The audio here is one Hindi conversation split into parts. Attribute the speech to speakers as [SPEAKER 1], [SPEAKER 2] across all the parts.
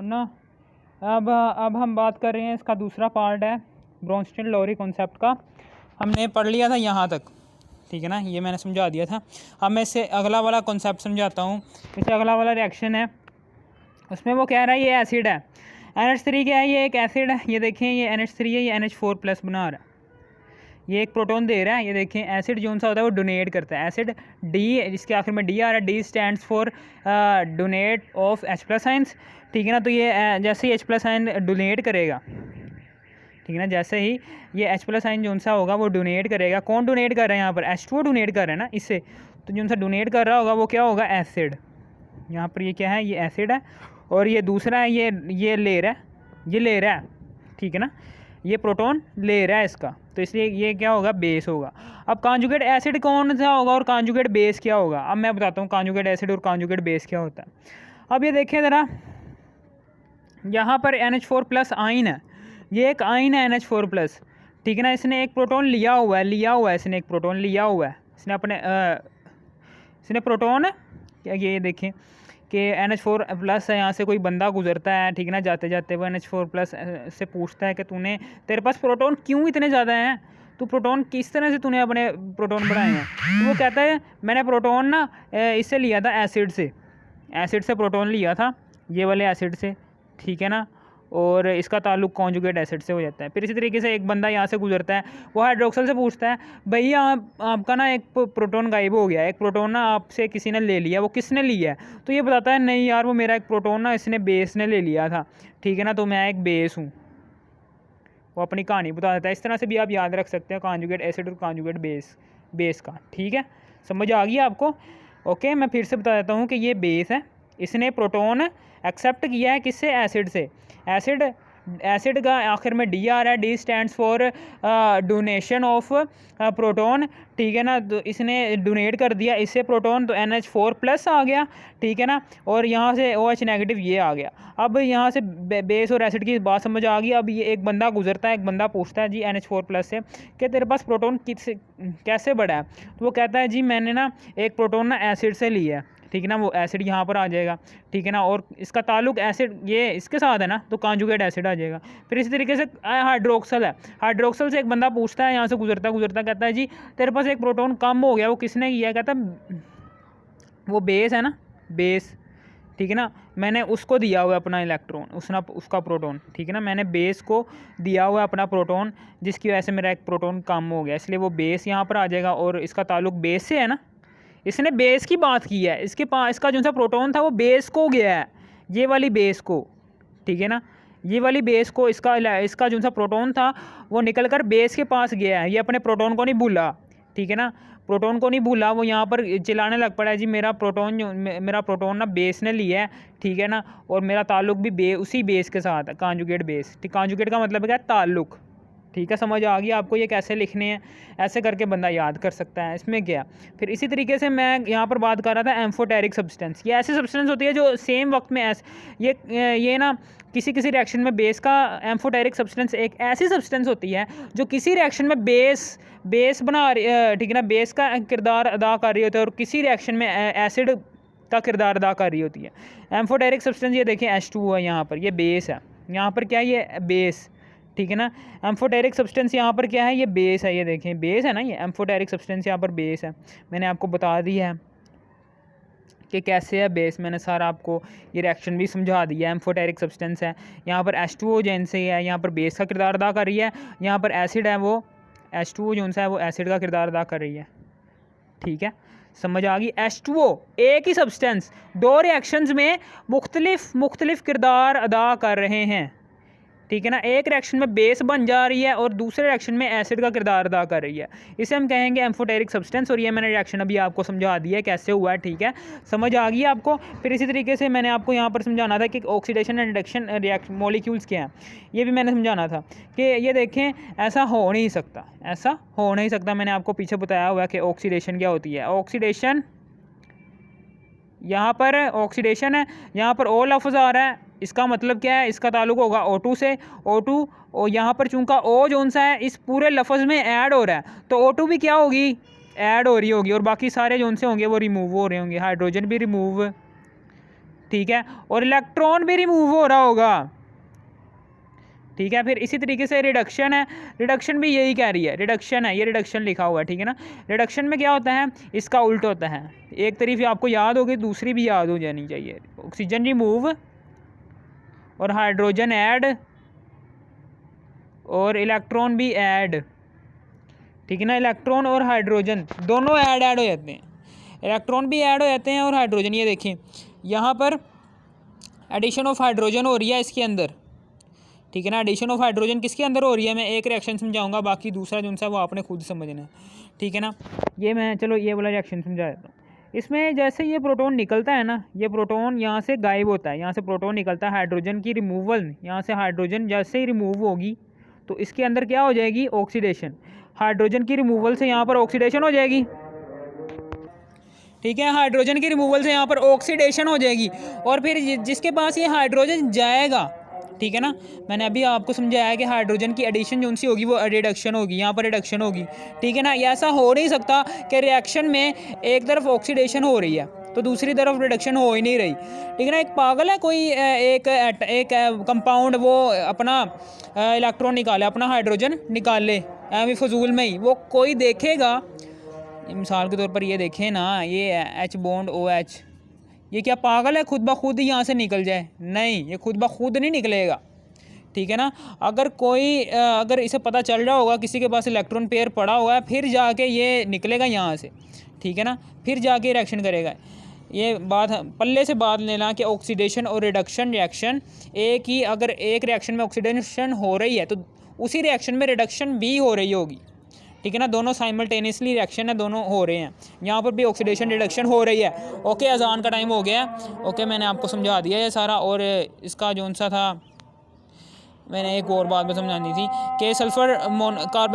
[SPEAKER 1] और ना अब हम बात कर रहे हैं, इसका दूसरा पार्ट है ब्रोंस्टेन लोरी कॉन्सेप्ट का। हमने पढ़ लिया था यहाँ तक, ठीक है ना, ये मैंने समझा दिया था। अब मैं इससे अगला वाला कॉन्सेप्ट समझाता हूँ। इससे अगला वाला रिएक्शन है, उसमें वो कह रहा है ये एसिड है, NH3 क्या है, ये एक एसिड है। ये देखें ये NH3 है, ये NH4+ बना रहा है, ये एक प्रोटॉन दे रहा है। ये देखें एसिड जो सा होता है वो डोनेट करता है। एसिड डी, जिसके आखिर में डी आ रहा है, D stands for donate of H+ ions, ठीक है ना। तो ये जैसे ही H+ आयन डोनेट करेगा, ठीक है ना, जैसे ही ये H+ आयन जो सा होगा वो डोनेट करेगा। कौन डोनेट कर रहा है यहाँ पर, H2O डोनेट कर रहा है ना इससे। तो जो सा डोनेट कर रहा होगा वो क्या होगा, एसिड। यहाँ पर ये क्या है, ये एसिड है, और ये दूसरा है ये ले रहा है, ये ले रहा है, ठीक है ना, ये प्रोटॉन ले रहा है इसका, तो इसलिए ये क्या होगा, बेस होगा। अब कॉन्जुगेट एसिड कौन सा होगा और कॉन्जुगेट बेस क्या होगा, अब मैं बताता हूँ कॉन्जुगेट एसिड और कॉन्जुगेट बेस क्या होता है। अब ये देखें ज़रा, यहाँ पर NH4+ आइन है, ये एक आइन है NH4+, ठीक है ना। इसने एक प्रोटॉन लिया हुआ है, इसने एक प्रोटॉन लिया हुआ है, इसने अपने इसने प्रोटॉन ये देखें कि NH4+ है, यहाँ से कोई बंदा गुजरता है, ठीक है ना, जाते जाते वो NH4+ से पूछता है कि तूने, तेरे पास प्रोटॉन क्यों इतने ज़्यादा हैं, तो प्रोटॉन किस तरह से तूने अपने प्रोटॉन बढ़ाए हैं। तो वो कहता है मैंने प्रोटॉन ना इससे लिया था, एसिड से प्रोटॉन लिया था, ये वाले एसिड से, ठीक है ना, और इसका ताल्लुक कॉन्जुगेट एसिड से हो जाता है। फिर इसी तरीके से एक बंदा यहाँ से गुजरता है, वो हाइड्रोक्सल से पूछता है भैया आपका ना एक प्रोटॉन गायब हो गया, एक प्रोटॉन ना आपसे किसी ने ले लिया, वो किसने लिया है। तो ये बताता है नहीं यार, वो मेरा एक प्रोटॉन ना इसने बेस ने ले लिया था, ठीक है ना, तो मैं एक बेस हूँ। वो अपनी कहानी बता देता है। इस तरह से भी आप याद रख सकते हैं कॉन्जुगेट एसिड और कॉन्जुगेट बेस का, ठीक है, समझ आ गई आपको। ओके, मैं फिर से बता देता हूँ कि ये बेस है, इसने प्रोटॉन एक्सेप्ट किया है किससे, एसिड से। एसिड का आखिर में डी आ रहा है, D stands for donation of proton, ठीक है ना। तो इसने डोनेट कर दिया इससे प्रोटॉन, तो NH4+ आ गया, ठीक है ना, और यहाँ से OH- ये आ गया। अब यहाँ से बेस और एसिड की बात समझ आ गई। अब ये एक बंदा गुजरता है, एक बंदा पूछता है जी NH4+ से कि तेरे पास प्रोटॉन कैसे बढ़ा है। तो वो कहता है जी मैंने ना एक प्रोटॉन ना एसिड से लिया है, ठीक है ना, वो एसिड यहाँ पर आ जाएगा, ठीक है ना, और इसका ताल्लुक एसिड ये इसके साथ है ना, तो कॉन्जुगेट एसिड आ जाएगा। फिर इसी तरीके से हाइड्रोक्सल है, हाइड्रोक्सल से एक बंदा पूछता है यहाँ से गुजरता कहता है जी तेरे पास एक प्रोटॉन कम हो गया, वो किसने किया है। कहता है वो बेस है ना, बेस, ठीक है ना, मैंने उसको दिया हुआ है अपना इलेक्ट्रॉन, उसका प्रोटॉन, ठीक है ना, मैंने बेस को दिया हुआ है अपना प्रोटॉन, जिसकी वजह से मेरा एक प्रोटॉन कम हो गया, इसलिए वो बेस यहाँ पर आ जाएगा, और इसका ताल्लुक बेस से है ना, इसने बेस की बात की है, इसके पास इसका जो सा प्रोटॉन था वो बेस को गया है, ये वाली बेस को, ठीक है ना, ये वाली बेस को इसका जो सा प्रोटॉन था वो निकल कर बेस के पास गया है। ये अपने प्रोटॉन को नहीं भूला, ठीक है ना, प्रोटॉन को नहीं भूला, वो यहाँ पर चिल्लाने लग पड़ा है जी मेरा प्रोटॉन ना बेस ने लिया है, ठीक है ना, और मेरा ताल्लुक भी उसी बेस के साथ है, कॉन्जुगेट बेस। कॉन्जुगेट का मतलब क्या है, ताल्लुक, ठीक है, समझ आ गई आपको ये कैसे लिखने हैं, ऐसे करके बंदा याद कर सकता है, इसमें क्या। फिर इसी तरीके से मैं यहाँ पर बात कर रहा था एम्फोटेरिक सब्सटेंस। ये ऐसी सब्सटेंस होती है जो सेम वक्त में ये ना किसी रिएक्शन में बेस का, एम्फोटेरिक सब्सटेंस एक ऐसी सब्सटेंस होती है जो किसी रिएक्शन में बेस बना रही, ठीक है ना, बेस का किरदार अदा कर रही होती है, और किसी रिएक्शन में एसिड का किरदार अदा कर रही होती है। एम्फोटेरिक सब्सटेंस ये देखें H2O है, यहाँ पर ये बेस है, यहाँ पर क्या है ये बेस, ठीक है ना। एम्फोटेरिक सब्सटेंस यहाँ पर क्या है, ये बेस है, ये देखें बेस है ना, ये एम्फोटेरिक सब्सटेंस यहाँ पर बेस है। मैंने आपको बता दिया है कि कैसे है बेस, मैंने सारा आपको ये रिएक्शन भी समझा दिया है। एम्फोटेरिक सब्सटेंस है, यहाँ पर H2O जैसे है, यहाँ पर बेस का किरदार अदा कर रही है, यहाँ पर एसिड है, वो H2O जो है वो एसिड का किरदार अदा कर रही है, ठीक है, समझ आ गई। H2O एक ही सब्सटेंस दो रिएक्शंस में मुख्तलिफ किरदार अदा कर रहे हैं, ठीक है ना, एक रिएक्शन में बेस बन जा रही है और दूसरे रिएक्शन में एसिड का किरदार अदा कर रही है, इसे हम कहेंगे एम्फोटेरिक सब्सटेंस। और ये मैंने रिएक्शन अभी आपको समझा दिया है कैसे हुआ है, ठीक है, समझ आ गई आपको। फिर इसी तरीके से मैंने आपको यहाँ पर समझाना था कि oxidation and reduction reaction molecules क्या हैं, ये भी मैंने समझाना था कि ये देखें ऐसा हो नहीं सकता, मैंने आपको पीछे बताया हुआ है कि ऑक्सीडेशन क्या होती है। ऑक्सीडेशन, यहाँ पर ऑक्सीडेशन है, यहाँ पर ओ लफ्ज़ आ रहा है, इसका मतलब क्या है, इसका ताल्लुक होगा O2 से। O2 और यहाँ पर चूंकि O जोन सा है इस पूरे लफ्ज़ में ऐड हो रहा है, तो O2 भी क्या होगी, ऐड हो रही होगी, और बाकी सारे जोन से होंगे वो रिमूव हो रहे होंगे, हाइड्रोजन भी रिमूव, ठीक है, और इलेक्ट्रॉन भी रिमूव हो रहा होगा, ठीक है। फिर इसी तरीके से रिडक्शन है, रिडक्शन भी यही कह रही है, रिडक्शन है, ये रिडक्शन लिखा हुआ है, ठीक है ना। रिडक्शन में क्या होता है, इसका उल्ट होता है, एक तरफ आपको याद होगी, दूसरी भी याद हो जानी चाहिए। ऑक्सीजन रिमूव और हाइड्रोजन ऐड और इलेक्ट्रॉन भी ऐड, ठीक है ना। इलेक्ट्रॉन और हाइड्रोजन दोनों ऐड हो जाते हैं, इलेक्ट्रॉन भी ऐड हो जाते हैं और हाइड्रोजन। ये देखें यहाँ पर एडिशन ऑफ हाइड्रोजन हो रही है इसके अंदर, ठीक है ना। एडिशन ऑफ हाइड्रोजन किसके अंदर हो रही है, मैं एक रिएक्शन समझाऊंगा, बाकी दूसरा जो सा वो आपने खुद समझना है, ठीक है ना। ये मैं चलो ये वाला रिएक्शन समझा देता हूँ। इसमें जैसे ये प्रोटॉन निकलता है ना, ये प्रोटॉन यहाँ से गायब होता है, यहाँ से प्रोटॉन निकलता है, हाइड्रोजन की रिमूवल, यहाँ से हाइड्रोजन जैसे ही रिमूव होगी तो इसके अंदर क्या हो जाएगी, ऑक्सीडेशन। हाइड्रोजन की रिमूवल से यहाँ पर ऑक्सीडेशन हो जाएगी, ठीक है। हाइड्रोजन की रिमूवल से यहाँ पर ऑक्सीडेशन हो जाएगी, और फिर जिसके पास ये हाइड्रोजन जाएगा, ठीक है ना, मैंने अभी आपको समझाया कि हाइड्रोजन की एडिशन जो सी होगी वो रिडक्शन होगी, यहाँ पर रिडक्शन होगी, ठीक है ना। ऐसा हो नहीं सकता कि रिएक्शन में एक तरफ ऑक्सीडेशन हो रही है तो दूसरी तरफ रिडक्शन हो ही नहीं रही, ठीक है ना। एक पागल है कोई, एक कंपाउंड वो अपना इलेक्ट्रॉन निकाले, अपना हाइड्रोजन निकाल ले एवं फजूल में ही, वो कोई देखेगा। मिसाल के तौर पर ये देखें ना, ये H बॉन्ड OH, ये क्या पागल है खुद ब खुद ही यहाँ से निकल जाए, नहीं, ये खुद ब खुद नहीं निकलेगा, ठीक है ना। अगर कोई अगर इसे पता चल रहा होगा किसी के पास इलेक्ट्रॉन पेयर पड़ा हुआ है, फिर जाके ये निकलेगा यहाँ से, ठीक है ना, फिर जाके रिएक्शन करेगा। ये बात पल्ले से बात लेना कि ऑक्सीडेशन और रिडक्शन रिएक्शन एक ही, अगर एक रिएक्शन में ऑक्सीडेशन हो रही है तो उसी रिएक्शन में रिडक्शन भी हो रही होगी, ठीक है ना। दोनों साइमल्टेनियसली रिएक्शन है, दोनों हो रहे हैं, यहाँ पर भी ऑक्सीडेशन रिडक्शन हो रही है। ओके, अजान का टाइम हो गया है। ओके, मैंने आपको समझा दिया ये सारा, और इसका जो सा था मैंने एक और बात में समझानी थी कि sulphur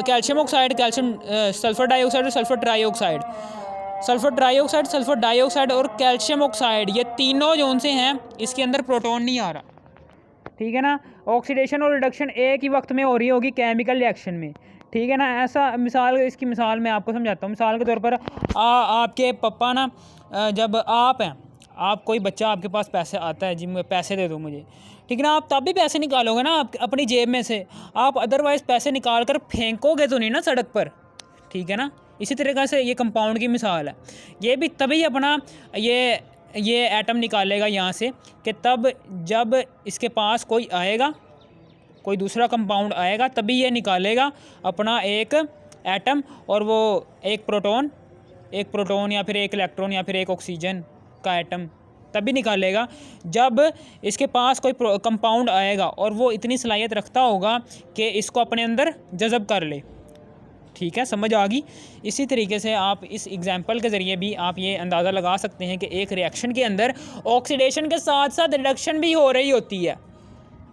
[SPEAKER 1] calcium oxide, calcium sulphur dioxide और सल्फ़र ट्राईऑक्साइड, सल्फ़र डाइऑक्साइड और कैल्शियम ऑक्साइड, ये तीनों जोन से हैं, इसके अंदर प्रोटॉन नहीं आ रहा, ठीक है ना। ऑक्सीडेशन और रिडक्शन एक ही वक्त में हो रही होगी केमिकल रिएक्शन में, ठीक है ना। ऐसा मिसाल, इसकी मिसाल मैं आपको समझाता हूँ। मिसाल के तौर पर आपके पापा ना, जब आप हैं, आप कोई बच्चा आपके पास पैसे आता है, जी पैसे दे दो मुझे, ठीक है ना, आप तब भी पैसे निकालोगे ना आप अपनी जेब में से, आप अदरवाइज़ पैसे निकाल कर फेंकोगे तो नहीं ना सड़क पर, ठीक है ना। इसी तरीके से ये कंपाउंड की मिसाल है, ये भी तभी अपना ये एटम निकालेगा यहाँ से कि तब जब इसके पास कोई आएगा, कोई दूसरा कंपाउंड आएगा, तभी ये निकालेगा अपना एक एटम, और वो एक प्रोटॉन या फिर एक इलेक्ट्रॉन या फिर एक ऑक्सीजन का एटम तभी निकालेगा जब इसके पास कोई कंपाउंड आएगा और वो इतनी सलाहियत रखता होगा कि इसको अपने अंदर जज़ब कर ले, ठीक है, समझ आ गई। इसी तरीके से आप इस एग्जांपल के ज़रिए भी आप ये अंदाज़ा लगा सकते हैं कि एक रिएक्शन के अंदर ऑक्सीडेशन के साथ साथ रिडक्शन भी हो रही होती है,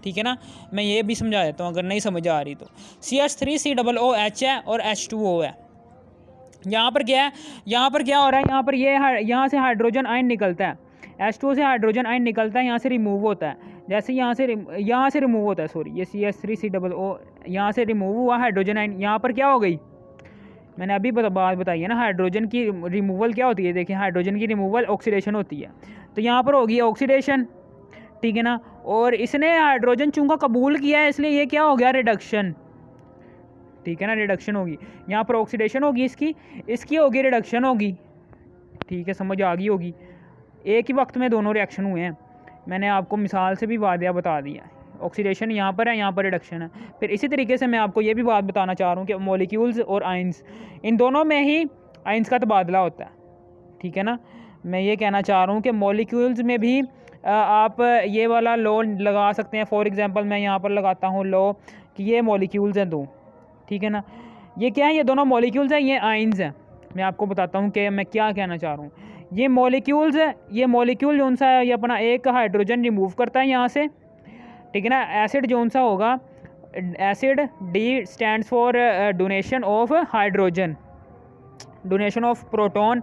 [SPEAKER 1] ठीक है ना। मैं ये भी समझा देता हूँ अगर नहीं समझ आ रही तो। CH3COOH है और H2O है। यहाँ पर क्या है, यहाँ पर क्या हो रहा है, यहाँ पर यहाँ से हाइड्रोजन आयन निकलता है, H2O से हाइड्रोजन आयन निकलता है, यहाँ से रिमूव होता है, जैसे यहाँ से रिमूव होता है, सॉरी, ये CH3COO यहाँ से रिमूव हुआ हाइड्रोजन आयन, यहाँ पर क्या हो गई, मैंने अभी बात बताई है ना, हाइड्रोजन की रिमूवल क्या होती है, देखिए हाइड्रोजन की रिमूवल ऑक्सीडेशन होती है, तो यहाँ पर होगी ऑक्सीडेशन, ठीक है ना। और इसने हाइड्रोजन चूंकि कबूल किया है इसलिए ये क्या हो गया, रिडक्शन, ठीक है ना, रिडक्शन होगी। यहाँ पर ऑक्सीडेशन होगी, इसकी होगी रिडक्शन होगी, ठीक है, समझ आ गई होगी। एक ही वक्त में दोनों रिएक्शन हुए हैं, मैंने आपको मिसाल से भी वादिया बता दिया, ऑक्सीडेशन यहाँ पर है, यहाँ पर रिडक्शन है। फिर इसी तरीके से मैं आपको ये भी बात बताना चाह रहा हूँ कि मॉलिक्यूल्स और आइंस, इन दोनों में ही आइंस का तबादला होता है, ठीक है ना। मैं ये कहना चाह रहा हूँ कि मॉलिक्यूल्स में भी आप ये वाला लॉ लगा सकते हैं। फॉर एग्जांपल मैं यहाँ पर लगाता हूँ लॉ कि ये मॉलिक्यूल्स हैं दो, ठीक है ना, ये क्या है, ये दोनों मॉलिक्यूल्स हैं, ये आइंस हैं। मैं आपको बताता हूँ कि मैं क्या कहना चाह रहा हूँ। ये मॉलिक्यूल्स है, ये मॉलिक्यूल जो सा है ये अपना एक हाइड्रोजन रिमूव करता है यहाँ से, ठीक है ना। एसिड जो सा होगा, acid D stands for donation of hydrogen, donation of proton,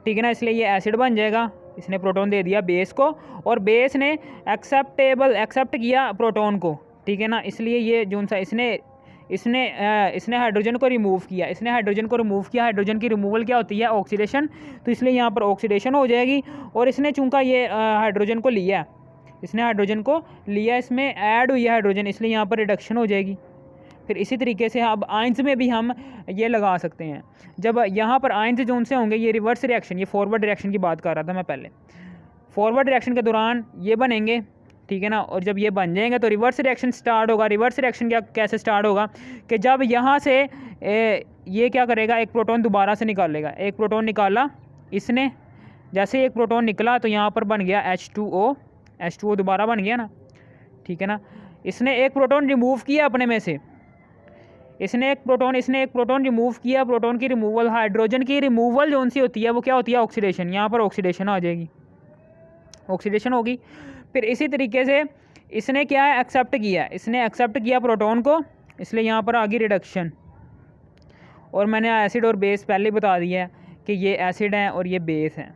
[SPEAKER 1] ठीक है ना, इसलिए ये एसिड बन जाएगा, इसने प्रोटॉन दे दिया बेस को और बेस ने एक्सेप्ट किया प्रोटॉन को, ठीक है ना, इसलिए ये जो सा इसने इसने हाइड्रोजन को रिमूव किया, हाइड्रोजन की रिमूवल क्या होती है? ऑक्सीडेशन। तो इसलिए यहाँ पर ऑक्सीडेशन हो जाएगी। और इसने चूँकि ये हाइड्रोजन को लिया, इसमें ऐड हुई है हाइड्रोजन, इसलिए यहाँ पर रिडक्शन हो जाएगी। फिर इसी तरीके से अब आयंस में भी हम ये लगा सकते हैं। जब यहाँ पर आयंस जो उनसे होंगे, ये रिवर्स रिएक्शन, ये फॉरवर्ड रिएक्शन की बात कर रहा था मैं पहले, फॉरवर्ड रिएक्शन के दौरान ये बनेंगे, ठीक है ना। और जब ये बन जाएंगे तो रिवर्स रिएक्शन स्टार्ट होगा। रिवर्स रिएक्शन कैसे स्टार्ट होगा कि जब यहाँ से ये क्या करेगा, एक प्रोटॉन दोबारा से निकालेगा। एक प्रोटॉन निकाला इसने, जैसे एक प्रोटॉन निकला तो यहाँ पर बन गया H2O दोबारा बन गया ना, ठीक है ना। इसने एक प्रोटॉन रिमूव किया अपने में से, इसने एक प्रोटॉन रिमूव किया। प्रोटॉन की रिमूवल, हाइड्रोजन की रिमूवल जो सी होती है वो क्या होती है? ऑक्सीडेशन। यहाँ पर ऑक्सीडेशन आ जाएगी, ऑक्सीडेशन होगी। फिर इसी तरीके से इसने क्या है? एक्सेप्ट किया प्रोटॉन को, इसलिए यहाँ पर आ गई रिडक्शन। और मैंने एसिड और बेस पहले बता दिया है कि ये एसिड हैं और ये बेस हैं,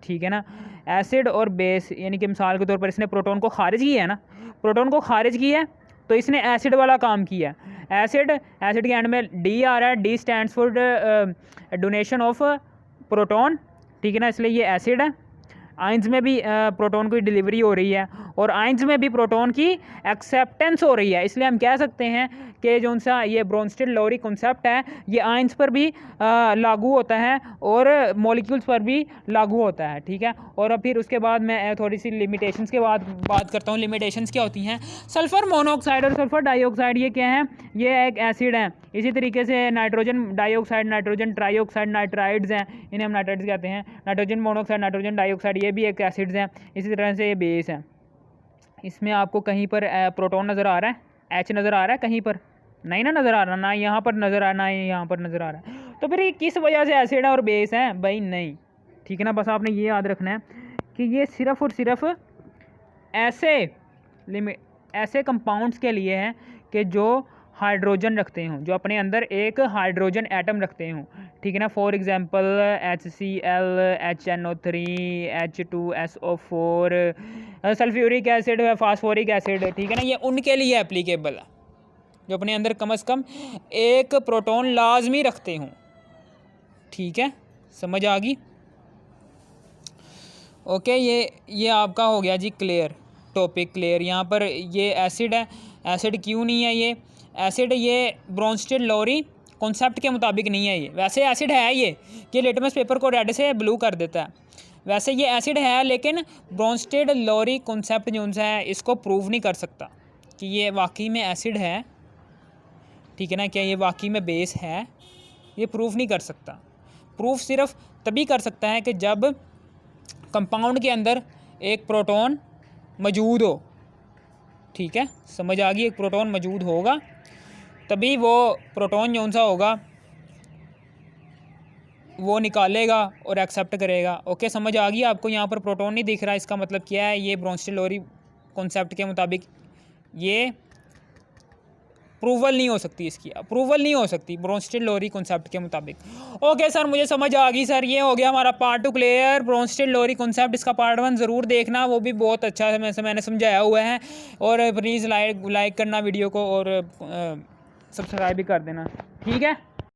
[SPEAKER 1] ठीक है ना। एसिड और बेस, यानी कि मिसाल के तौर पर इसने प्रोटॉन को खारिज किया है ना, तो इसने एसिड वाला काम किया। एसिड के एंड में डी आ रहा है, D stands for donation of proton, ठीक है ना, इसलिए ये एसिड है। आयंस में भी प्रोटॉन की डिलीवरी हो रही है और आयंस में भी प्रोटॉन की एक्सेप्टेंस हो रही है। इसलिए हम कह सकते हैं कि जो सा ये ब्रोंस्टेड-लोरी कॉन्सेप्ट है ये आयंस पर भी लागू होता है और मॉलिक्यूल्स पर भी लागू होता है, ठीक है। और फिर उसके बाद मैं थोड़ी सी लिमिटेशंस के बाद बात करता हूँ। लिमिटेशंस क्या होती हैं? सल्फ़र मोनोऑक्साइड और सल्फ़र डाइऑक्साइड ये क्या है? ये एक एसिड है। इसी तरीके से nitrogen dioxide, nitrogen trioxide, nitrides हैं, इन्हें हम नाइट्राइड्स कहते हैं। नाइट्रोजन मोनोऑक्साइड, नाइट्रोजन डाइऑक्साइड ये भी एक एसिड्स हैं। इसी तरह से ये बेस है। इसमें आपको कहीं पर प्रोटॉन नज़र आ रहा है? H नज़र आ रहा है कहीं पर? नहीं ना नज़र आ रहा, ना यहाँ पर नज़र आ रहा, ना यहाँ पर नज़र आ रहा है। तो फिर ये किस वजह से एसिड है और बेस है? भाई नहीं, ठीक है ना। बस आपने ये याद रखना है कि ये सिर्फ़ और सिर्फ ऐसे कंपाउंड्स के लिए हैं कि जो हाइड्रोजन रखते हों, जो अपने अंदर एक हाइड्रोजन एटम रखते हों, ठीक है ना। For example HCl, HNO3, H2SO4, sulphuric acid, phosphoric acid, ठीक है ना। ये उनके लिए एप्लीकेबल है जो अपने अंदर कम से कम एक प्रोटॉन लाजमी रखते हों, ठीक है। समझ आ गई? ओके, ये आपका हो गया जी क्लियर, टॉपिक क्लियर। यहाँ पर ये एसिड है, एसिड क्यों नहीं है? ये एसिड ये ब्रोंस्टेड-लोरी कॉन्सेप्ट के मुताबिक नहीं है। ये वैसे एसिड है ये कि लिटमस पेपर को रेड से ब्लू कर देता है, वैसे ये एसिड है, लेकिन ब्रोंस्टेड-लोरी कॉन्सेप्ट जो है इसको प्रूव नहीं कर सकता कि ये वाकई में एसिड है, ठीक है ना। क्या ये वाकई में बेस है? ये प्रूफ नहीं कर सकता। प्रूफ सिर्फ तभी कर सकता है कि जब कंपाउंड के अंदर एक प्रोटॉन मौजूद हो, ठीक है। समझ आ गई? एक प्रोटॉन मौजूद होगा तभी वो प्रोटॉन जो सा होगा वो निकालेगा और एक्सेप्ट करेगा। ओके, समझ आ गई आपको? यहाँ पर प्रोटॉन नहीं दिख रहा, इसका मतलब क्या है? ये ब्रोंस्टेड-लोरी कॉन्सेप्ट के मुताबिक ये अप्रूवल नहीं हो सकती, इसकी अप्रूवल नहीं हो सकती ब्रोंस्टेड-लोरी कॉन्सेप्ट के मुताबिक। ओके सर, मुझे समझ आ गई सर। ये हो गया हमारा पार्ट 2 क्लियर, ब्रोंस्टेड-लोरी कॉन्सेप्ट। इसका पार्ट 1 ज़रूर देखना, वो भी बहुत अच्छा है, मैंने समझाया हुआ है। और प्लीज़ लाइक करना वीडियो को और सब्सक्राइब भी कर देना, ठीक है।